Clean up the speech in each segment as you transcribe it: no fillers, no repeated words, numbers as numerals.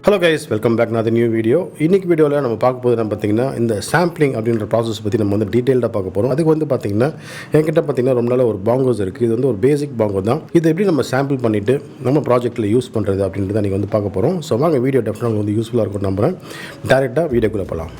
Hello guys, welcome back நான் new video. இன்னைக்கு வீடியோவில் நம்ம பார்க்க போது நம்ம பார்த்தீங்கன்னா இந்த சாம்பிளிங் அப்படின்ற ப்ராசஸ் பற்றி நம்ம வந்து டீட்டெயில்டாக பார்க்க போகிறோம். அதுக்கு வந்து பார்த்தீங்கன்னா என்கிட்ட பார்த்தீங்கன்னா ரொம்ப நாள் ஒரு பாங்கோஸ் இருக்குது. இது வந்து ஒரு பேசிக் பாங்கோ தான். இது எப்படி நம்ம சாம்பிள் பண்ணிவிட்டு நம்ம ப்ராஜெக்ட்டில் யூஸ் பண்ணுறது அப்படின்றத நீங்கள் வந்து பார்க்க போகிறோம். ஸோ வாங்க, வீடியோ டெஃபினட்டாக வந்து யூஸ்ஃபுல்லாக இருக்கும் நம்புகிறேன். டேரெக்டாக வீடியோக்குள்ளே போகலாம்.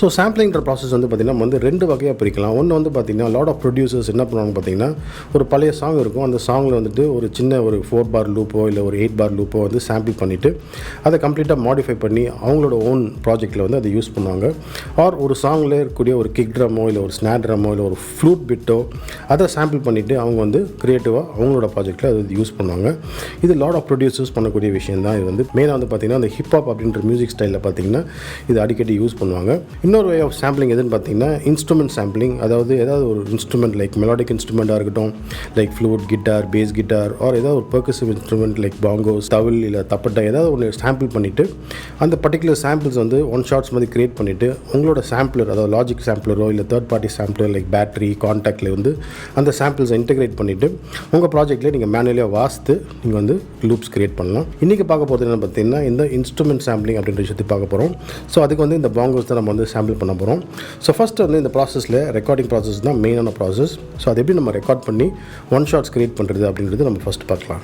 ஸோ சாம்பிளிங்கிற ப்ராசஸ் வந்து பார்த்திங்கன்னா நம்ம வந்து ரெண்டு வகையாக பிரிக்கலாம். ஒன்று வந்து பார்த்திங்கன்னா லாட் ஆஃப் ப்ரொடியூசர்ஸ் என்ன பண்ணுவாங்க பார்த்திங்கன்னா, ஒரு பழைய சாங் இருக்கும். அந்த சாங்கில் வந்துட்டு ஒரு சின்ன ஒரு 4 பார் லூப்போ இல்லை ஒரு 8 பார் லூப்போ வந்து சாம்பிள் பண்ணிவிட்டு அதை கம்ப்ளீட்டாக மாடிஃபை பண்ணி அவங்களோட ஓன் ப்ராஜெக்ட்டில் வந்து அதை யூஸ் பண்ணுவாங்க. ஆர் ஒரு சாங்கில் இருக்கக்கூடிய ஒரு கிக் ட்ரம்மோ இல்லை ஒரு ஸ்னாட் ட்ரம்மோ இல்லை ஒரு ஃப்ளூட் பிட்டோ அதை சாம்பிள் பண்ணிவிட்டு அவங்க வந்து க்ரியேட்டிவாக அவங்களோட ப்ராஜெக்ட்டில் அதை யூஸ் பண்ணுவாங்க. இது லாட் ஆஃப் ப்ரொடியூசர்ஸ் பண்ணக்கூடிய விஷயம் தான். இது வந்து மெயினாக வந்து பார்த்திங்கன்னா அந்த ஹிப்ஹாப் அப்படின்ற மியூசிக் ஸ்டைலில் பார்த்திங்கன்னா இது அடிக்கடி யூஸ் பண்ணுவாங்க. இன்னொரு வே ஆஃப் சாம்பிளிங் எதுன்னு பார்த்தீங்கன்னா இன்ஸ்ட்ருமெண்ட் சாம்பிளிங். அதாவது ஏதாவது ஒரு இன்ஸ்ட்ருமெண்ட் லைக் மெலோடிக் இன்ஸ்ட்ருமெண்ட்டாக இருக்கட்டும், like flute, guitar, bass guitar, or ஏதாவது ஒரு பெர்கசிவ் இன்ஸ்ட்ருமெண்ட் லைக் பாங்கோஸ், தவில் இல்லை தப்பட்டை ஏதாவது ஒன்று சாம்பிள் பண்ணிவிட்டு அந்த பர்டிகுலர் சாம்பிள்ஸ் வந்து ஒன் ஷாட்ஸ் மாதிரி கிரியேட் பண்ணிவிட்டு உங்களோட சாம்பிளர், அதாவது லாஜிக் சாம்பிளரோ இல்லை third party sampler like battery, கான்டாக்டில் வந்து அந்த சாம்பிள்ஸை இன்டெகிரேட் பண்ணிவிட்டு உங்கள் ப்ராஜெக்ட்லேயே நீங்கள் மேனுவலியாக வாசித்து நீங்கள் வந்து லூப்ஸ் கிரியேட் பண்ணலாம். இன்றைக்கி பார்க்க போகிறது என்ன பார்த்தீங்கன்னா இந்த இன்ஸ்ட்ருமெண்ட் சாம்பிளிங் அப்படின்ற விஷயத்தை பார்க்க போகிறோம். ஸோ அதுக்கு வந்து இந்த பாங்கோஸ் தான் நம்ம வந்து சாம்பிள் பண்ண போகிறோம். ஸோ ஃபஸ்ட்டு வந்து இந்த ப்ராசஸில் ரெக்கார்டிங் ப்ராசஸ் தான் மெயினான ப்ராசஸ். ஸோ அது எப்படி நம்ம ரெக்கார்ட் பண்ணி ஒன் ஷாட்ஸ் கிரியேட் பண்ணுறது அப்படின்றது நம்ம ஃபஸ்ட்டு பார்க்கலாம்.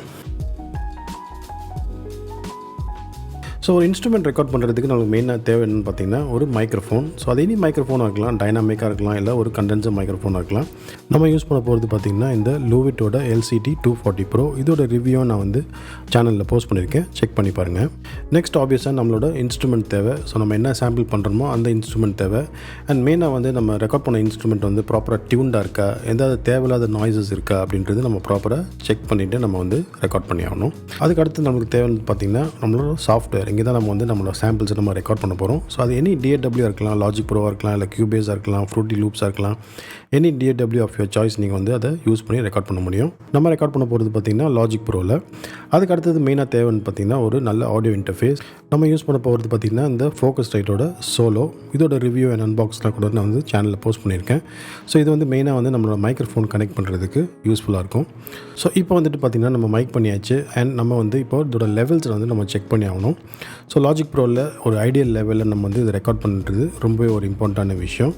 ஸோ ஒரு இன்ஸ்ட்ருமெண்ட் ரெக்கார்ட் பண்ணுறதுக்கு நமக்கு மெயினாக தேவை என்னென்னு பார்த்தீங்கன்னா ஒரு மைக்ரோஃபோன். ஸோ அது இனி மைக்ரோஃபோனாக இருக்கலாம், டைனாமிக்காக இருக்கலாம், இல்லை ஒரு கண்டென்சர் மைக்ரோஃபோனாக இருக்கலாம். நம்ம யூஸ் பண்ண போகிறது பார்த்திங்கன்னா இந்த லூவிட்டோட LCT 240 Pro. இதோட ரிவ்யூ நான் வந்து சேனலில் போஸ்ட் பண்ணியிருக்கேன், செக் பண்ணி பாருங்கள். நெக்ஸ்ட் ஆப்வியஸாக நம்மளோட இன்ஸ்ட்ருமெண்ட் தேவை. ஸோ நம்ம என்ன சாம்பிள் பண்ணுறோமோ அந்த இன்ஸ்ட்ருமெண்ட் தேவை. அண்ட் மெயினாக வந்து நம்ம ரெக்கார்ட் பண்ண இன்ஸ்ட்ருமெண்ட் வந்து ப்ராப்பராக டியூன்டாக இருக்கா, எதாவது தேவையில்லாத நாய்ஸஸ் இருக்கா அப்படின்றது நம்ம ப்ராப்பராக செக் பண்ணிவிட்டு நம்ம வந்து ரெக்கார்ட் பண்ணி ஆகணும். அதுக்கடுத்து நமக்கு தேவைன்னு பார்த்திங்கன்னா நம்மளோட சாஃப்ட்வேர். இங்கே தான் நம்ம வந்து நம்மளோட சாம்பிள்ஸை நம்ம ரெக்கார்ட் பண்ண போகிறோம். ஸோ அது எனி DAW இருக்கலாம், லாஜிக் ப்ரோவாக இருக்கலாம், இல்லை கியூபேஸாக இருக்கலாம், ஃப்ரூட்டி லூப்ஸாக இருக்கலாம். Any DAW of your choice நீங்கள் வந்து அதை யூஸ் பண்ணி ரெக்கார்ட் பண்ண முடியும். நம்ம ரெக்கார்ட் பண்ண போகிறது பார்த்திங்கன்னா லாஜிக் ப்ரோவில். அதுக்கு அடுத்தது மெயினாக தேவைன்னு பார்த்திங்கன்னா ஒரு நல்ல ஆடியோ இன்டர்ஃபேஸ். நம்ம யூஸ் பண்ண போகிறது பார்த்திங்கன்னா இந்த ஃபோக்கஸ் ரைட்டோட சோலோ. இதோட ரிவ்யூ அண்ட் அன்பாக்ஸ்லாம் கூட நான் வந்து சேனலில் போஸ்ட் பண்ணியிருக்கேன். ஸோ இது வந்து மெயினாக வந்து நம்மளோட மைக்ரோஃபோன் கனெக்ட் பண்ணுறதுக்கு யூஸ்ஃபுல்லாக இருக்கும். ஸோ இப்போ வந்துட்டு பார்த்திங்கன்னா நம்ம மைக் பண்ணியாச்சு. அண்ட் நம்ம வந்து இப்போ இதோட லெவல்ஸை வந்து நம்ம செக் பண்ணி ஆகணும். ஸோ லாஜிக் ப்ரோவில் ஒரு ஐடியல் லெவலில் நம்ம வந்து இதை ரெக்கார்ட் பண்ணுறது ரொம்பவே ஒரு இம்பார்ட்டண்டான விஷயம்.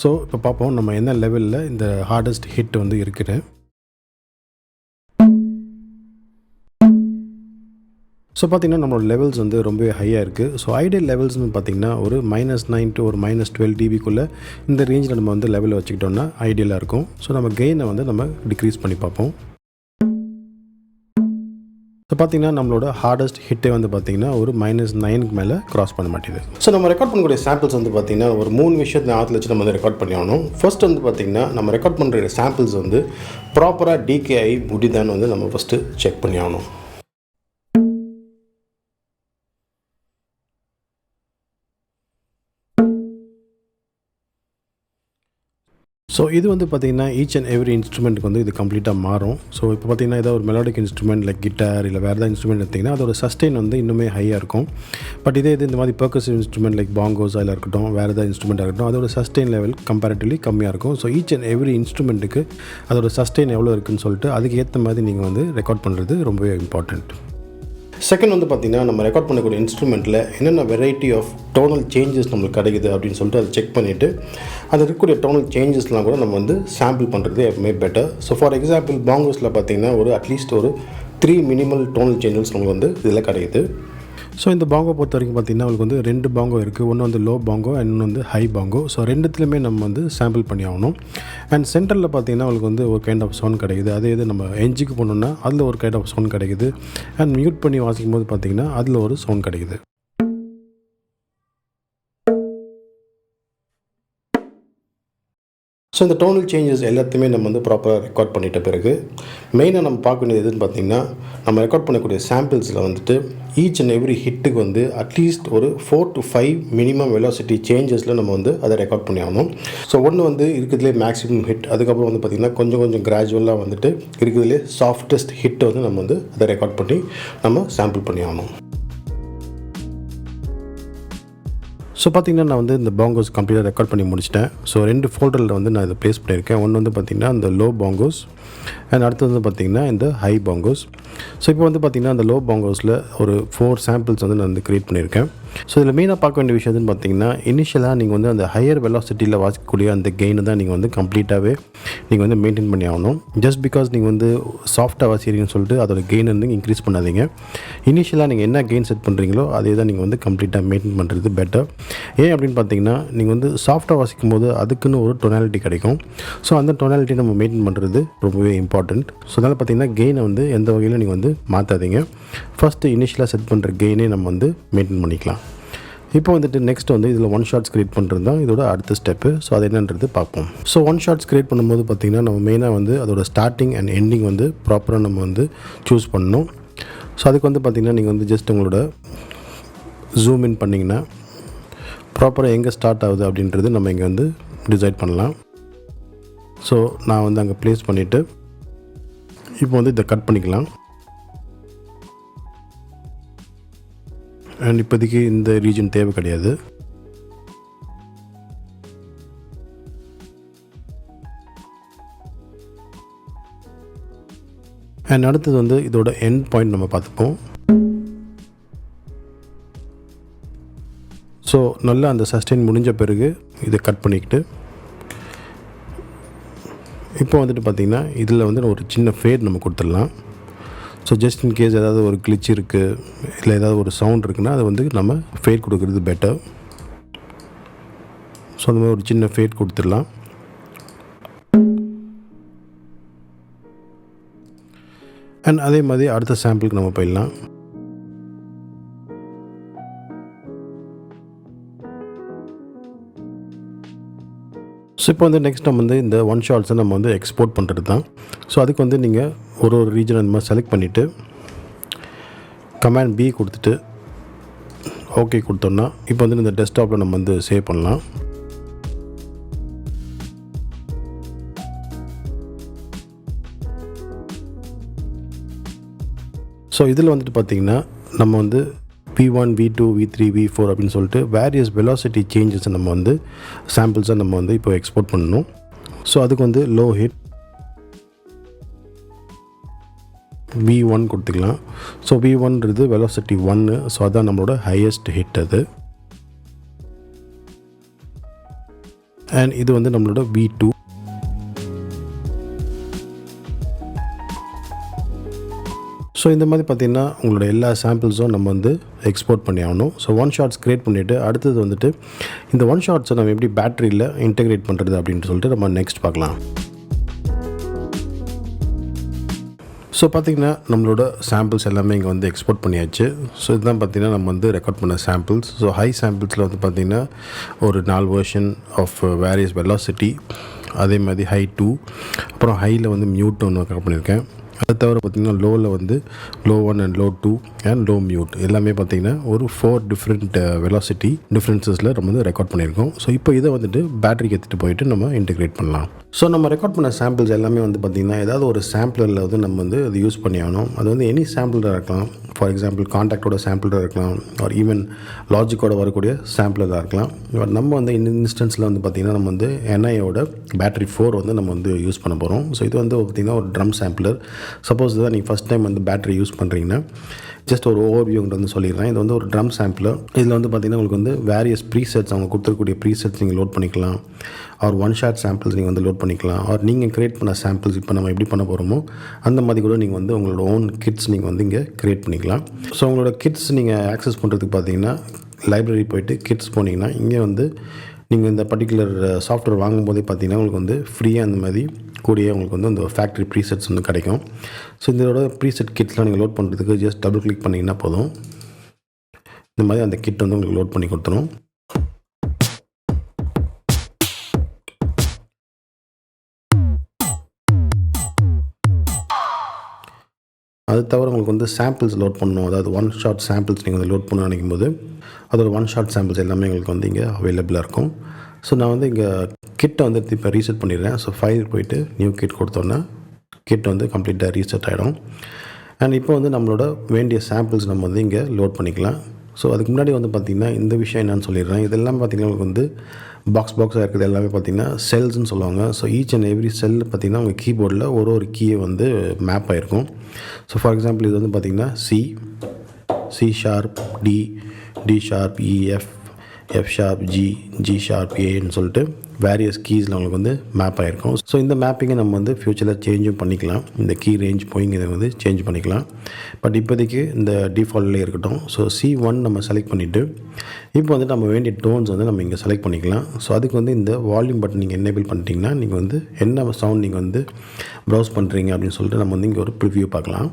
ஸோ இப்போ பார்ப்போம் நம்ம என்ன லெவலில் இந்த ஹார்டஸ்ட் ஹிட் வந்து இருக்குது. ஸோ பார்த்திங்கன்னா நம்மளோட லெவல்ஸ் வந்து ரொம்பவே ஹையாக இருக்குது. ஸோ ஐடியல் லெவல்ஸ்னு பார்த்திங்கன்னா ஒரு -9 to ஒரு -12 dBக்குள்ளே இந்த ரேஞ்சில் நம்ம வந்து லெவலில் வச்சுக்கிட்டோம்னா ஐடியலாக இருக்கும். ஸோ நம்ம கெயினை வந்து நம்ம டிக்ரீஸ் பண்ணி பார்ப்போம். ஸோ பார்த்திங்கன்னா நம்மளோட ஹார்டஸ்ட் ஹிட்டே வந்து பார்த்திங்கன்னா ஒரு -9க்கு மேலே க்ராஸ் பண்ண மாட்டேங்குது. ஸோ நம்ம ரெக்கார்ட் பண்ணக்கூடிய சாம்பிள்ஸ் வந்து பார்த்திங்கன்னா ஒரு 3 விஷயத்தை ஆற்றுல வச்சு நம்ம வந்து ரெக்கார்ட் பண்ணி ஆகணும். ஃபர்ஸ்ட் வந்து பார்த்திங்கன்னா நம்ம ரெக்கார்ட் பண்ணுற சாம்பிள்ஸ் வந்து ப்ராப்பராக டிகே ஆகி முடிதான்னு வந்து நம்ம ஃபஸ்ட்டு செக் பண்ணி ஆகணும். ஸோ இது வந்து பார்த்திங்கன்னா ஈச் அண்ட் எவ்ரி இன்ஸ்ட்ருமெண்ட்டுக்கு வந்து இது கம்ப்ளீட்டாக மாறும். ஸோ இப்போ பார்த்திங்கன்னா ஏதாவது ஒரு மெலோடிக் இன்ஸ்ட்ருமெண்ட் லைக் கிட்டார் இல்லை வேறு ஏதாவது இன்ஸ்ட்ருமெண்ட் எடுத்திங்கன்னா அதோட சஸ்டெயின் வந்து இன்னுமே ஹையாக இருக்கும். பட் இதே இது இந்த மாதிரி பெர்கசிவ் இன்ஸ்ட்ருமெண்ட் லைக் பாங்கோஸ் அதில் இருக்கட்டும், வேறு ஏதாவது இன்ஸ்ட்ருமெண்ட்டாக இருக்கட்டும், அதோட சஸ்டெயின் லெவல் கம்பேரிட்டிவ்லி கம்மியாக இருக்கும். ஸோ ஈச் அண்ட் எவ்ரி இன்ஸ்ட்ருமெண்ட்டுக்கு அதோட சஸ்டெயின் எவ்வளோ இருக்குதுன்னு சொல்லிட்டு அதுக்கு ஏற்ற மாதிரி நீங்கள் வந்து ரெக்கார்ட் பண்ணுறது ரொம்பவே இம்பார்ட்டண்ட். செகண்ட் வந்து பார்த்திங்கன்னா நம்ம ரெக்கார்ட் பண்ணக்கூடிய இன்ஸ்ட்ருமெண்ட்டில் என்னென்ன வெரைட்டி ஆஃப் டோனல் சேஞ்சஸ் நம்மளுக்கு கிடைக்குது அப்படின்னு சொல்லிட்டு அதை செக் பண்ணிவிட்டு அது இருக்கக்கூடிய டோனல் சேஞ்சஸ்லாம் கூட நம்ம வந்து சாம்பிள் பண்ணுறது எப்பவுமே பெட்டர். ஸோ ஃபார் எக்ஸாம்பிள் பாங்கோஸில் பார்த்திங்கன்னா ஒரு அட்லீஸ்ட் ஒரு 3 மினிமல் டோனல் சேஞ்சஸ் நம்மளுக்கு வந்து இதில் கிடைக்குது. ஸோ இந்த பாங்கோ பொறுத்த வரைக்கும் பார்த்திங்கன்னா உங்களுக்கு வந்து 2 பாங்கோ இருக்குது. ஒன்று வந்து லோ பாங்கோ அண்ட் இன்னொன்று வந்து ஹை பாங்கோ. ஸோ ரெண்டுத்துலையுமே நம்ம வந்து சாம்பிள் பண்ணி ஆகணும். அண்ட் சென்டரில் பார்த்திங்கன்னா உங்களுக்கு வந்து ஒரு கைண்ட் ஆஃப் சவுண்ட் கிடைக்குது. அதே இது நம்ம எஞ்சுக்கு போனோம்னா அதில் ஒரு கைண்ட் ஆஃப் சவுண்ட் கிடைக்குது. அண்ட் மியூட் பண்ணி வாசிக்கும் போது பார்த்திங்கன்னா அதில் ஒரு சவுண்ட் கிடைக்குது. ஸோ இந்த டோனல் சேஞ்சஸ் எல்லாத்தையுமே நம்ம வந்து ப்ராப்பராக ரெக்கார்ட் பண்ணிட்ட பிறகு மெயினாக நம்ம பார்க்க வேண்டியது எதுன்னு பார்த்திங்கன்னா நம்ம ரெக்கார்ட் பண்ணக்கூடிய சாம்பிள்ஸில் வந்துட்டு ஈச் அண்ட் எவ்ரி ஹிட்டுக்கு வந்து அட்லீஸ்ட் ஒரு 4 to 5 மினிமம் வெலாசிட்டி சேஞ்சஸில் நம்ம வந்து அதை ரெக்கார்ட் பண்ணி ஆகணும். ஸோ ஒன்று வந்து இருக்கிறதுலே மேக்ஸிமம் ஹிட், அதுக்கப்புறம் வந்து பார்த்திங்கன்னா கொஞ்சம் கிராஜுவலாக வந்துட்டு இருக்கிறதுலே சாஃப்டஸ்ட் ஹிட்டை வந்து நம்ம வந்து அதை ரெக்கார்ட் பண்ணி நம்ம சாம்பிள் பண்ணி ஆகணும். ஸோ பார்த்திங்கன்னா நான் வந்து இந்த பாங்கோஸ் கம்ப்ளீட்டாக ரெக்கார்ட் பண்ணி முடிச்சிட்டேன். ஸோ 2 ஃபோல்டரில் வந்து நான் இதை ப்ளேஸ் பண்ணியிருக்கேன். ஒன்று வந்து பார்த்திங்கன்னா இந்த லோ பாங்கோஸ் அண்ட் அடுத்தது வந்து பார்த்திங்கன்னா இந்த ஹை பாங்கோஸ். ஸோ இப்போ வந்து பார்த்திங்கன்னா அந்த லோ பாங்கோஸில் ஒரு 4 சாம்பிள்ஸ் வந்து நான் வந்து க்ரியேட் பண்ணியிருக்கேன். ஸோ இதில் மெயினாக பார்க்க வேண்டிய விஷயம் எதுன்னு பார்த்திங்கன்னா, இனிஷியலாக நீங்கள் வந்து அந்த ஹையர் வெலாசிட்டியில் வாசிக்கக்கூடிய அந்த கெயினை தான் நீங்கள் வந்து கம்ப்ளீட்டாகவே நீங்கள் வந்து மெயின்டைன் பண்ணி ஆகணும். ஜஸ்ட் பிகாஸ் நீங்கள் வந்து சாஃப்டாக வாசிக்கிறீங்கன்னு சொல்லிட்டு அதோட கெயின் வந்து இன்க்ரீஸ் பண்ணாதீங்க. இனிஷியலாக நீங்கள் என்ன கெயின் செட் பண்ணுறீங்களோ அதே தான் நீங்கள் வந்து கம்ப்ளீட்டாக மெயின்டைன் பண்ணுறது பெட்டர். ஏன் அப்படின்னு பார்த்தீங்கன்னா, நீங்கள் வந்து சாஃப்டாக வாசிக்கும் போது அதுக்குன்னு ஒரு டொனாலிட்டி கிடைக்கும். ஸோ அந்த டொனாலிட்டி நம்ம மெயின்டைன் பண்ணுறது ரொம்பவே இம்பார்ட்டண்ட். ஸோ அதனால் பார்த்திங்கன்னா கெயினை வந்து எந்த வகையிலும் நீங்கள் வந்து மாற்றாதீங்க. ஃபஸ்ட்டு இனிஷியலாக செட் பண்ணுற கெயினே நம்ம வந்து மெயின்டைன் பண்ணிக்கலாம். இப்போ வந்துட்டு நெக்ஸ்ட் வந்து இதில் ஒன் ஷாட்ஸ் க்ரியேட் பண்ணுறது தான் இதோட அடுத்த ஸ்டெப்பு. ஸோ அது என்னன்றது பார்ப்போம். ஸோ ஒன் ஷாட்ஸ் க்ரியேட் பண்ணும்போது பார்த்திங்கன்னா நம்ம மெயினாக வந்து அதோட ஸ்டார்டிங் அண்ட் எண்டிங் வந்து ப்ராப்பராக நம்ம வந்து சூஸ் பண்ணணும். ஸோ அதுக்கு வந்து பார்த்திங்கன்னா நீங்கள் வந்து ஜஸ்ட் உங்களோட ஜூம் இன் பண்ணிங்கன்னா ப்ராப்பராக எங்கே ஸ்டார்ட் ஆகுது அப்படின்றது நம்ம இங்கே வந்து டிசைட் பண்ணலாம். ஸோ நான் வந்து அங்கே ப்ளேஸ் பண்ணிவிட்டு இப்போ வந்து இதை கட் பண்ணிக்கலாம். அண்ட் இப்போதைக்கு இந்த ரீஜன் தேவை கிடையாது. அண்ட் அடுத்தது வந்து இதோட எண்ட் பாயிண்ட் நம்ம பார்த்துப்போம். ஸோ நல்லா அந்த சஸ்டெயின் முடிஞ்ச பிறகு இதை கட் பண்ணிக்கிட்டு இப்போ வந்துட்டு பார்த்திங்கன்னா இதில் வந்து ஒரு சின்ன ஃபேட் நம்ம கொடுத்துடலாம். ஸோ ஜஸ்ட் இன் கேஸ் ஏதாவது ஒரு கிளிச் இருக்குது இல்லை ஏதாவது ஒரு சவுண்ட் இருக்குன்னா அதை வந்து நம்ம ஃபேட் கொடுக்குறது பெட்டர். ஸோ அந்த மாதிரி ஒரு சின்ன ஃபேட் கொடுத்துடலாம். அண்ட் அதே மாதிரி அடுத்த சாம்பிளுக்கு நம்ம போயிடலாம். ஸோ இப்போ வந்து நெக்ஸ்ட் நம்ம வந்து இந்த ஒன் ஷாட்ஸை நம்ம வந்து எக்ஸ்போர்ட் பண்ணுறது தான். ஸோ அதுக்கு வந்து நீங்கள் ஒரு ரீஜன் அந்த மாதிரி செலக்ட் பண்ணிவிட்டு கமாண்ட் B கொடுத்துட்டு ஓகே கொடுத்தோன்னா இப்போ வந்து இந்த டெஸ்க்டாப்பில் நம்ம வந்து சேவ் பண்ணலாம். ஸோ இதில் வந்துட்டு பார்த்திங்கன்னா நம்ம வந்து V1, V2, V3, V4 அப்படின்னு சொல்லிட்டு வேரியஸ் வெலாசிட்டி சேஞ்சஸை நம்ம வந்து சாம்பிள்ஸை நம்ம வந்து இப்போ எக்ஸ்போர்ட் பண்ணணும். ஸோ அதுக்கு வந்து லோ ஹிட் V1 கொடுத்துக்கலாம். So V1ன்றது velocity 1. ஸோ அதான் நம்மளோட ஹையஸ்ட் ஹிட் அது. அண்ட் இது வந்து நம்மளோட V2. ஸோ இந்த மாதிரி பார்த்திங்கன்னா உங்களோட எல்லா சாம்பிள்ஸும் நம்ம வந்து எக்ஸ்போர்ட் பண்ணி ஆகணும். ஸோ ஒன் ஷாட்ஸ் க்ரியேட் பண்ணிவிட்டு அடுத்தது வந்துட்டு இந்த ஒன் ஷாட்ஸை நம்ம எப்படி பேட்டரியில் இன்டெகிரேட் பண்ணுறது அப்படின்ட்டு சொல்லிட்டு நம்ம நெக்ஸ்ட் பார்க்கலாம். ஸோ பார்த்திங்கன்னா நம்மளோட சாம்பிள்ஸ் எல்லாமே இங்கே வந்து எக்ஸ்போர்ட் பண்ணியாச்சு. ஸோ இதுதான் பார்த்திங்கன்னா நம்ம வந்து ரெக்கார்ட் பண்ண சாம்பிள்ஸ். ஸோ ஹை சாம்பிள்ஸில் வந்து பார்த்திங்கன்னா ஒரு 4 வெர்ஷன் ஆஃப் வேரியஸ் வெலாசிட்டி, அதே மாதிரி ஹை 2, அப்புறம் ஹையில் வந்து மியூட் ஒன்று ரெக்கார்ட் பண்ணியிருக்கேன். அது தவிர பார்த்திங்கன்னா லோவில் வந்து low 1 and low 2 and low mute எல்லாமே பார்த்திங்கன்னா ஒரு 4 டிஃப்ரெண்ட் வெலாசிட்டி டிஃப்ரென்சஸில் நம்ம வந்து ரெக்கார்ட் பண்ணியிருக்கோம். ஸோ இப்போ இதை வந்துட்டு பேட்டரிக்கு எடுத்துகிட்டு போயிட்டு நம்ம இன்டெகிரேட் பண்ணலாம். ஸோ நம்ம ரெக்கார்ட் பண்ண சாம்பிள்ஸ் எல்லாமே வந்து பார்த்திங்கன்னா ஏதாவது ஒரு சாம்பிளரில் வந்து நம்ம வந்து அது யூஸ் பண்ணி ஆகணும். அது வந்து எனி சாம்பிளராக இருக்கலாம். ஃபார் எக்ஸாம்பிள் காண்டாக்டோட சாம்பிளராக இருக்கலாம், ஆர் ஈவன் லாஜிக்கோட வரக்கூடிய சாம்பிளராக இருக்கலாம். பட் நம்ம வந்து இந்த இன்ஸ்டன்ஸில் வந்து பார்த்திங்கன்னா நம்ம வந்து NIயோட பேட்டரி 4 வந்து நம்ம வந்து யூஸ் பண்ண போகிறோம். ஸோ இது வந்து பார்த்திங்கன்னா ஒரு ட்ரம் சாம்பிளர். சப்போஸ் தான் நீங்கள் ஃபஸ்ட் டைம் வந்து பேட்டரி யூஸ் பண்ணுறீங்கன்னா ஜஸ்ட் ஒரு ஓவர்வியூங்கிறது வந்து சொல்லிடுறேன். இது வந்து ஒரு ட்ரம் சாம்பிளர். இதில் வந்து பார்த்திங்கன்னா உங்களுக்கு வந்து வேரியஸ் ப்ரீசெட்ஸ் அவங்க கொடுத்துருக்கூடிய ப்ரீசெட்ஸ் நீங்கள் லோட் பண்ணிக்கலாம். ஆர் ஒன் ஷாட் சாம்பிள்ஸ் நீங்கள் வந்து லோட் பண்ணிக்கலாம். ஆர் நீங்கள் க்ரியேட் பண்ண சாம்பிள்ஸ் இப்போ நம்ம எப்படி பண்ண போகிறோமோ அந்த மாதிரி கூட நீங்கள் வந்து உங்களோட ஓன் கிட்ஸ் நீங்கள் வந்து இங்கே க்ரியேட் பண்ணிக்கலாம். ஸோ உங்களோட கிட்ஸ் நீங்கள் ஆக்சஸ் பண்ணுறதுக்கு பார்த்தீங்கன்னா லைப்ரரி போய்ட்டு கிட்ஸ் போனீங்கன்னா இங்கே வந்து நீங்கள் இந்த பர்டிகுலர் சாஃப்ட்வேர் வாங்கும்போதே பார்த்தீங்கன்னா உங்களுக்கு வந்து ஃப்ரீயாக அந்த மாதிரி கூடிய உங்களுக்கு வந்து அந்த ஃபேக்ட்ரி ப்ரீசெட்ஸ் வந்து கிடைக்கும். ஸோ இதோட ப்ரீசெட் கிட்ஸ்லாம் நீங்கள் லோட் பண்ணுறதுக்கு ஜஸ்ட் டபுள் கிளிக் பண்ணிங்கன்னா போதும். இந்த மாதிரி அந்த கிட் வந்து உங்களுக்கு லோட் பண்ணி கொடுத்துரும். அது தவிர உங்களுக்கு வந்து சாம்பிள்ஸ் லோட் பண்ணணும். அதாவது ஒன் ஷாட் சாம்பிள்ஸ் நீங்கள் வந்து லோட் பண்ண நினைக்கும் போது அதோட ஒன் ஷாட் சாம்பிள்ஸ் எல்லாமே உங்களுக்கு வந்து இங்கே அவைலபிளாக இருக்கும். ஸோ நான் வந்து இங்கே கிட்டை வந்து இப்போ ரீசெட் பண்ணிடுறேன். ஸோ ஃபைல் போய்ட்டு நியூ கிட் கொடுத்தோன்னா கிட் வந்து கம்ப்ளீட்டாக ரீசெட் ஆகிடும். அண்ட் இப்போ வந்து நம்மளோட வேண்டிய சாம்பிள்ஸ் நம்ம வந்து இங்கே லோட் பண்ணிக்கலாம். ஸோ அதுக்கு முன்னாடி வந்து பார்த்திங்கன்னா இந்த விஷயம் என்னென்னு சொல்லிடுறேன். இதெல்லாம் பார்த்திங்கன்னா உங்களுக்கு வந்து பாக்ஸாக இருக்குது எல்லாமே பார்த்திங்கன்னா செல்ஸ்ன்னு சொல்லுவாங்க. ஸோ ஈச் அண்ட் எவ்ரி செல் பார்த்திங்கன்னா உங்கள் கீபோர்டில் ஒரு கீயை வந்து மேப் ஆகிருக்கும். ஸோ ஃபார் எக்ஸாம்பிள் இது வந்து பார்த்திங்கன்னா C sharp, D sharp, F sharp, G sharp, ஏன்னு சொல்லிட்டு வேரியஸ் கீஸில் உங்களுக்கு வந்து மேப் ஆகிருக்கும். ஸோ இந்த மேப்பிங்கை நம்ம வந்து ஃப்யூச்சரில் சேஞ்சும் பண்ணிக்கலாம். இந்த கீ ரேஞ்ச் போய் இதை வந்து சேஞ்ச் பண்ணிக்கலாம். பட் இப்போதைக்கு இந்த டிஃபால்ட்லேயே இருக்கட்டும். ஸோ C1 நம்ம செலக்ட் பண்ணிவிட்டு இப்போ வந்து நம்ம வேண்டிய டோன்ஸ் வந்து நம்ம இங்கே செலக்ட் பண்ணிக்கலாம். ஸோ அதுக்கு வந்து இந்த வால்யூம் பட்டன் நீங்கள் எனேபிள் பண்ணிட்டீங்கன்னா நீங்கள் வந்து என்ன சவுண்ட் நீங்கள் வந்து ப்ரௌஸ் பண்ணுறீங்க அப்படின்னு சொல்லிட்டு நம்ம வந்து இங்கே ஒரு ப்ரிவ்யூ பார்க்கலாம்.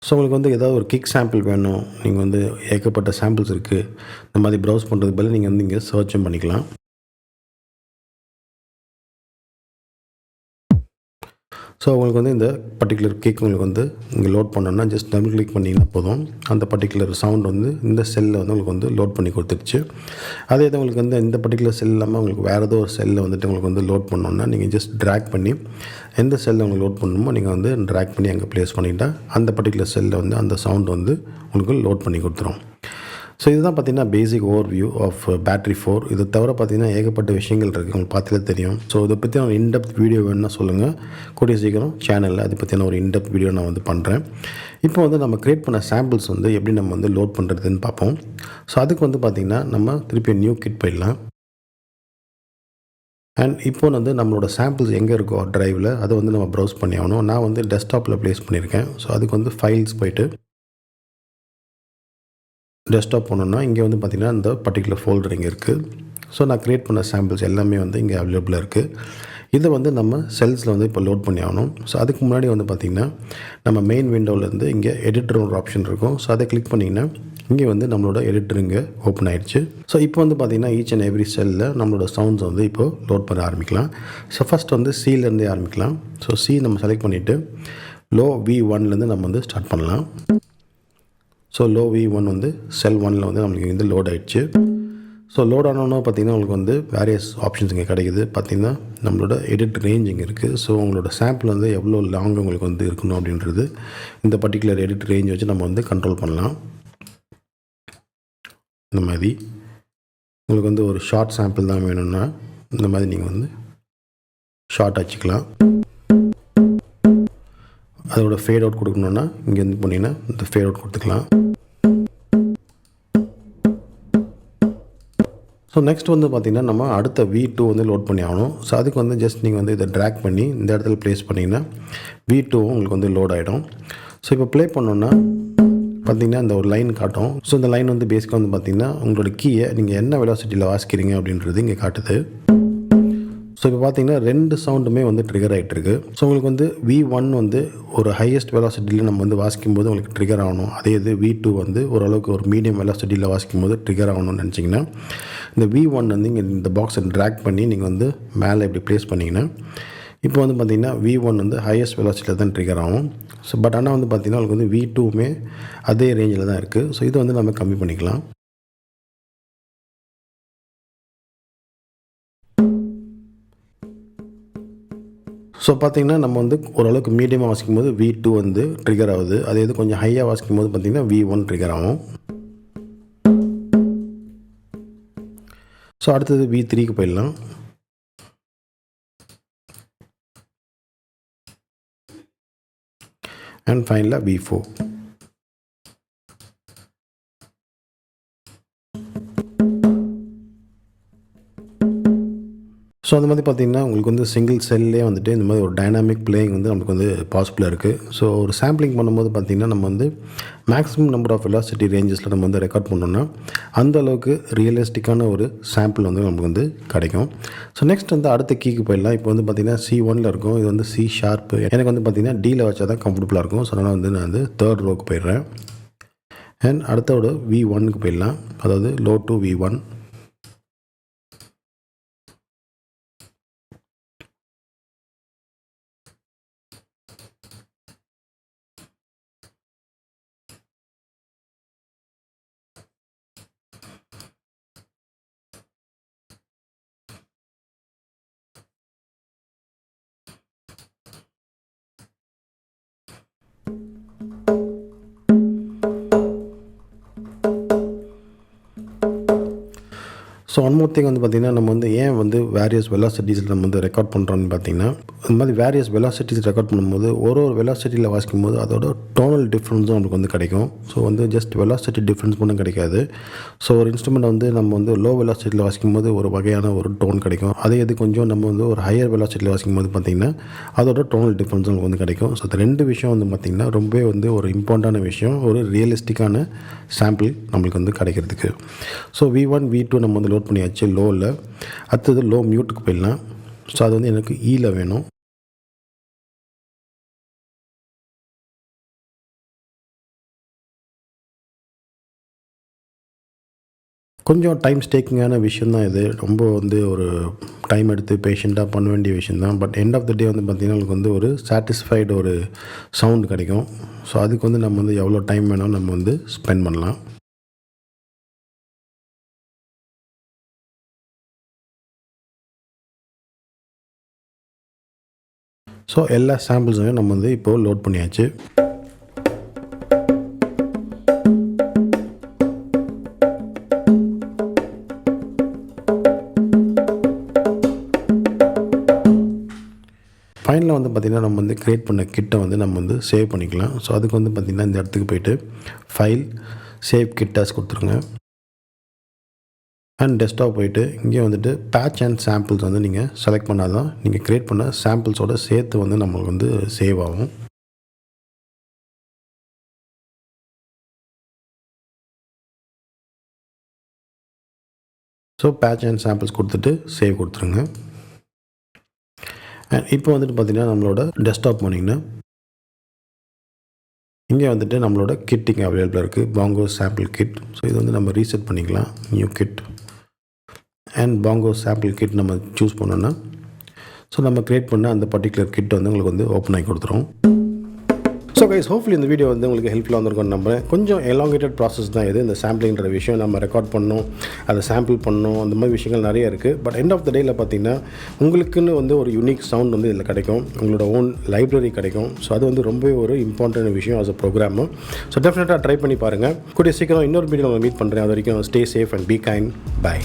ஸோ உங்களுக்கு வந்து ஏதாவது ஒரு கிக் சாம்பிள் வேணும், நீங்கள் வந்து ஏகப்பட்ட சாம்பிள்ஸ் இருக்குது, இந்த மாதிரி ப்ரௌஸ் பண்ணுறதுக்கு பதில் நீங்கள் வந்து இங்கே சர்ச்சும் பண்ணிக்கலாம். ஸோ உங்களுக்கு வந்து இந்த பர்டிகுலர் கிக் உங்களுக்கு வந்து இங்கே லோட் பண்ணோன்னா ஜஸ்ட் டபுள் கிளிக் பண்ணிங்கன்னா போதும். அந்த பர்டிகுலர் சவுண்ட் வந்து இந்த செல்லில் வந்து உங்களுக்கு வந்து லோட் பண்ணி கொடுத்துருச்சு. அதே இது உங்களுக்கு வந்து இந்த பர்டிகுலர் செல் இல்லாமல் உங்களுக்கு வேறு ஏதோ ஒரு செல்லில் வந்துட்டு உங்களுக்கு வந்து லோட் பண்ணோன்னா நீங்கள் ஜஸ்ட் ட்ராக் பண்ணி எந்த செல்லில் உங்களுக்கு லோட் பண்ணணுமோ நீங்கள் வந்து ட்ராக் பண்ணி அங்கே ப்ளேஸ் பண்ணிட்டால் அந்த பர்டிகுலர் செல்லில் வந்து அந்த சவுண்ட் வந்து உங்களுக்கு லோட் பண்ணி கொடுத்துரும். ஸோ இதுதான் பார்த்திங்கன்னா பேசிக் ஓவர் வியூ ஆஃப் பேட்ரி 4. இதை தவிர பார்த்திங்கன்னா ஏகப்பட்ட விஷயங்கள் இருக்குது, உங்களுக்கு பார்த்தாலே தெரியும். ஸோ இதை பற்றி ஒரு இன்டெப்த் வீடியோ வேணும்னா சொல்லுங்கள், கூடிய சீக்கிரம் சேனலில் அதை பற்றின ஒரு இன்டெப்த் வீடியோ நான் வந்து பண்ணுறேன். இப்போ வந்து நம்ம க்ரியேட் பண்ண சாம்பிள்ஸ் வந்து எப்படி நம்ம வந்து லோட் பண்ணுறதுன்னு பார்ப்போம். ஸோ அதுக்கு வந்து பார்த்திங்கன்னா நம்ம திருப்பி நியூ கிட் போயிடலாம். அண்ட் இப்போ வந்து நம்மளோட சாம்பிள்ஸ் எங்கே இருக்கோ ட்ரைவில் அதை வந்து நம்ம ப்ரௌஸ் பண்ணி ஆகணும். நான் வந்து டெஸ்க்டாப்பில் ப்ளேஸ் பண்ணியிருக்கேன். ஸோ அதுக்கு வந்து ஃபைல்ஸ் போய்ட்டு டெஸ்க்டாப் போனோம்னா இங்கே வந்து பார்த்திங்கன்னா இந்த பர்டிகுலர் ஃபோல்டர் இங்கே இருக்குது. ஸோ நான் க்ரியேட் பண்ண சாம்பிள்ஸ் எல்லாமே வந்து இங்கே அவைலபிளாக இருக்குது. இதை வந்து நம்ம செல்ஸில் வந்து இப்போ லோட் பண்ணி ஆகணும். ஸோ அதுக்கு முன்னாடி வந்து பார்த்திங்கன்னா நம்ம மெயின் விண்டோவிலேருந்து இங்கே எடிட்டர் ஒரு ஆப்ஷன் இருக்கும். ஸோ அதை கிளிக் பண்ணிங்கன்னா இங்கே வந்து நம்மளோட எடிட்டர் இங்கே ஓப்பன் ஆகிடுச்சு. ஸோ இப்போ வந்து பார்த்திங்கன்னா ஈச் அண்ட் எவ்ரி செல்லில் நம்மளோட சவுண்ட்ஸ் வந்து இப்போது லோட் பண்ண ஆரம்பிக்கலாம். ஸோ ஃபஸ்ட் வந்து சிலேருந்தே ஆரம்பிக்கலாம். ஸோ சி நம்ம செலக்ட் பண்ணிவிட்டு லோ V1லேருந்து நம்ம வந்து ஸ்டார்ட் பண்ணலாம். ஸோ லோ V1 வந்து செல் 1ல் வந்து நம்மளுக்கு வந்து லோட் ஆகிடுச்சு. ஸோ லோட் ஆனோன்னா பார்த்திங்கன்னா உங்களுக்கு வந்து வேரியஸ் ஆப்ஷன்ஸ் இங்கே கிடைக்குது. பார்த்திங்கன்னா நம்மளோட எடிட் ரேஞ்ச் இங்கே இருக்குது. ஸோ உங்களோட சாம்பிள் வந்து எவ்வளோ லாங் உங்களுக்கு வந்து இருக்கணும் அப்படின்றது இந்த பர்டிகுலர் எடிட் ரேஞ்ச் வச்சு நம்ம வந்து கண்ட்ரோல் பண்ணலாம். இந்த மாதிரி உங்களுக்கு வந்து ஒரு ஷார்ட் சாம்பிள் தான் வேணும்னா இந்த மாதிரி நீங்கள் வந்து ஷார்ட் வச்சுக்கலாம். அதோட ஃபேட் அவுட் கொடுக்கணுன்னா இங்கே வந்து போனீங்கன்னா இந்த ஃபேட் அவுட் கொடுத்துக்கலாம். ஸோ நெக்ஸ்ட் வந்து பார்த்திங்கன்னா நம்ம அடுத்த V2 வந்து லோட் பண்ணி ஆகணும். ஸோ அதுக்கு வந்து ஜஸ்ட் நீங்கள் வந்து இதை ட்ராக் பண்ணி இந்த இடத்துல ப்ளேஸ் பண்ணிங்கன்னா V2 உங்களுக்கு வந்து லோட் ஆகிடும். ஸோ இப்போ ப்ளே பண்ணோன்னா பார்த்திங்கன்னா இந்த ஒரு லைன் காட்டும். ஸோ இந்த லைன் வந்து பேசிக்காக வந்து பார்த்திங்கன்னா உங்களோட கீயை நீங்கள் என்ன வெலாசிட்டியில் வாசிக்கிறீங்க அப்படின்றது இங்கே காட்டுது. ஸோ இப்போ பார்த்தீங்கன்னா 2 சவுண்டுமே வந்து ட்ரிகர் ஆகிட்டுருக்கு. ஸோ உங்களுக்கு வந்து V1 வந்து ஒரு ஹையஸ்ட் வெலாசிட்டியில் நம்ம வந்து வாசிக்கும்போது உங்களுக்கு ட்ரிகர் ஆகணும். அதே இது V2 வந்து ஓரளவுக்கு ஒரு மீடியம் வெலாசிட்டியில் வாசிக்கும்போது ட்ரிகர் ஆகணும்னு நினச்சிங்கன்னா இந்த V1 வந்து இங்கே இந்த பாக்ஸை ட்ராக் பண்ணி நீங்கள் வந்து மேலே இப்படி ப்ளேஸ் பண்ணிங்கன்னா இப்போ வந்து பார்த்திங்கன்னா V1 வந்து ஹையஸ்ட் வெலாசிட்டியில் தான் ட்ரிகர் ஆகும். ஸோ பட் ஆனால் வந்து பார்த்திங்கன்னா உங்களுக்கு வந்து V2மே அதே ரேஞ்சில் தான் இருக்குது. ஸோ இதை வந்து நம்ம கம்மி பண்ணிக்கலாம். ஸோ பார்த்திங்கன்னா நம்ம வந்து ஓரளவுக்கு மீடியமாக வாசிக்கும் போது V2 வந்து ட்ரிகர் ஆகுது. அதே இது கொஞ்சம் ஹையாக வாசிக்கும் போது பார்த்திங்கன்னா V1 ட்ரிகர் ஆகும். ஸோ அடுத்தது V3க்கு போயிடலாம். அண்ட் ஃபைனலாக V4. ஸோ அந்த மாதிரி பார்த்திங்கன்னா உங்களுக்கு வந்து சிங்கிள் செல்லே வந்துட்டு இந்த மாதிரி ஒரு டைனாமிக் பிளேயிங் வந்து நமக்கு வந்து பாசிபிளாக இருக்குது. ஸோ ஒரு சாம்பிளிங் பண்ணும்போது பார்த்திங்கன்னா நம்ம வந்து மேக்ஸிமம் நம்பர் ஆஃப் வெலாசிட்டி ரேஞ்சஸில் நம்ம வந்து ரெக்கார்ட் பண்ணோம்னா அந்த அளவுக்கு ரியலிஸ்டிக்கான ஒரு சாம்பிள் வந்து நமக்கு வந்து கிடைக்கும். ஸோ நெக்ஸ்ட் வந்து அடுத்த கீக்கு போயிடலாம். இப்போ வந்து பார்த்திங்கன்னா C1ல் இருக்கும். இது வந்து C ஷார்ப்பு. எனக்கு வந்து பார்த்திங்கன்னா Dயில் வச்சா தான் கம்ஃபர்டபுளாக இருக்கும். ஸோ அதனால் வந்து நான் வந்து 3rd ரோக்கு போயிடுறேன். அண்ட் அடுத்தோட V1க்கு போயிடலாம். அதாவது low to V1. So one more thing வந்து பார்த்திங்கன்னா நம்ம வந்து ஏன் வந்து வேரியஸ் வெலாசிட்டிஸில் நம்ம வந்து ரெக்கார்ட் பண்ணுறோன்னு பார்த்திங்கன்னா இந்த மாதிரி வேரியஸ் வெலாசிட்டிஸ் ரெக்கார்ட் பண்ணும்போது ஒரு வெலாசிட்டியில் வாசிக்கும் போது அதோட டோனல் டிஃப்ரென்ஸும் நமக்கு வந்து கிடைக்கும். ஸோ வந்து ஜஸ்ட் வெலாசிட்டி டிஃப்ரென்ஸ் மட்டும் கிடைக்காது. ஸோ ஒரு இன்ஸ்ட்ருமெண்ட் வந்து நம்ம வந்து லோ வெலாசிட்டியில் வாசிக்கும் போது ஒரு வகையான ஒரு டோன் கிடைக்கும். அதே இது கொஞ்சம் நம்ம வந்து ஒரு ஹையர் வெலாசிட்டியில் வாசிக்கும் போது பார்த்திங்கன்னா அதோட டோனல் டிஃப்ரென்ஸ் நமக்கு வந்து கிடைக்கும். ஸோ அது 2 விஷயம் வந்து பார்த்திங்கன்னா ரொம்பவே வந்து ஒரு இம்பார்ட்டண்டான விஷயம், ஒரு ரியலிஸ்டிக்கான சாம்பிள் நம்மளுக்கு வந்து கிடைக்கிறதுக்கு. ஸோ V1 V2 நம்ம வந்து லோட் பண்ணியாச்சு லோவில். அடுத்தது லோ மியூட்டுக்கு போயிடலாம். ஸோ அது வந்து எனக்கு ஈல வேணும். கொஞ்சம் டைம் டேக்கிங்கான விஷயம் தான் இது. ரொம்ப வந்து ஒரு டைம் எடுத்து பேஷண்ட்டாக பண்ண வேண்டிய விஷயம் தான். பட் எண்ட் ஆஃப் த டே வந்து பார்த்திங்கன்னா உங்களுக்கு வந்து ஒரு சாட்டிஸ்ஃபைடு ஒரு சவுண்டு கிடைக்கும். ஸோ அதுக்கு வந்து நம்ம வந்து எவ்வளோ டைம் வேணாலும் நம்ம வந்து ஸ்பெண்ட் பண்ணலாம். ஸோ எல்லா சாம்பிள்ஸையும் நம்ம வந்து இப்போது லோட் பண்ணியாச்சு. ஃபைனலாக வந்து பார்த்திங்கன்னா நம்ம வந்து க்ரியேட் பண்ண கிட்டை வந்து நம்ம வந்து சேவ் பண்ணிக்கலாம். ஸோ அதுக்கு வந்து பார்த்திங்கன்னா இந்த இடத்துக்கு போய்ட்டு ஃபைல் சேவ் கிட்டாஸ் கொடுத்துருங்க. அண்ட் டெஸ்க்டாப் போய்ட்டு இங்கே வந்துட்டு பேட்ச் அண்ட் சாம்பிள்ஸ் வந்து நீங்கள் செலக்ட் பண்ணால் தான் நீங்கள் க்ரியேட் பண்ண சாம்பிள்ஸோடு சேர்த்து வந்து நம்மளுக்கு வந்து சேவ் ஆகும். ஸோ பேட்ச் அண்ட் சாம்பிள்ஸ் கொடுத்துட்டு சேவ் கொடுத்துருங்க. அண்ட் இப்போ வந்துட்டு பார்த்திங்கன்னா நம்மளோட டெஸ்க்டாப் போனீங்கன்னா இங்கே வந்துட்டு நம்மளோட கிட் இங்கே அவைலபிளாக இருக்குது, பாங்கோ சாம்பிள் கிட். ஸோ இது வந்து நம்ம ரீசெட் பண்ணிக்கலாம், new kit and bongo sample kit நம்ம சூஸ் பண்ணோன்னா ஸோ நம்ம க்ரியேட் பண்ண அந்த பர்டிகுலர் கிட் வந்து உங்களுக்கு வந்து ஓப்பன் ஆகி கொடுத்துரும். ஸோ கைஸ், ஹோப்ஃபுல்லி இந்த வீடியோ வந்து உங்களுக்கு ஹெல்ப்ஃபுல்லாக வந்திருக்கும்னு நம்புறேன். கொஞ்சம் எலாங்கேட்டட் ப்ராசஸ் தான் இது. இந்த சாம்பிளிங்கிற விஷயம் நம்ம ரெக்கார்ட் பண்ணணும், அதை சாம்பிள் பண்ணணும், அந்த மாதிரி விஷயங்கள் நிறைய இருக்குது. பட் எண்ட் ஆஃப் த டேயில் பார்த்தீங்கன்னா உங்களுக்குன்னு வந்து ஒரு யூனிக் சவுண்ட் வந்து இதில் கிடைக்கும், உங்களோட ஓன் லைப்ரரி கிடைக்கும். ஸோ அது வந்து ரொம்பவே ஒரு இம்பார்ட்டன்ட் விஷயம் ஆஸ் அ ப்ரோக்ராமு. ஸோ டெஃபினட்டாக ட்ரை பண்ணி பாருங்கள். கூடிய சீக்கிரம் இன்னொரு வீடியோ நான் மீட் பண்ணுறேன். அது வரைக்கும் stay safe and be kind. By.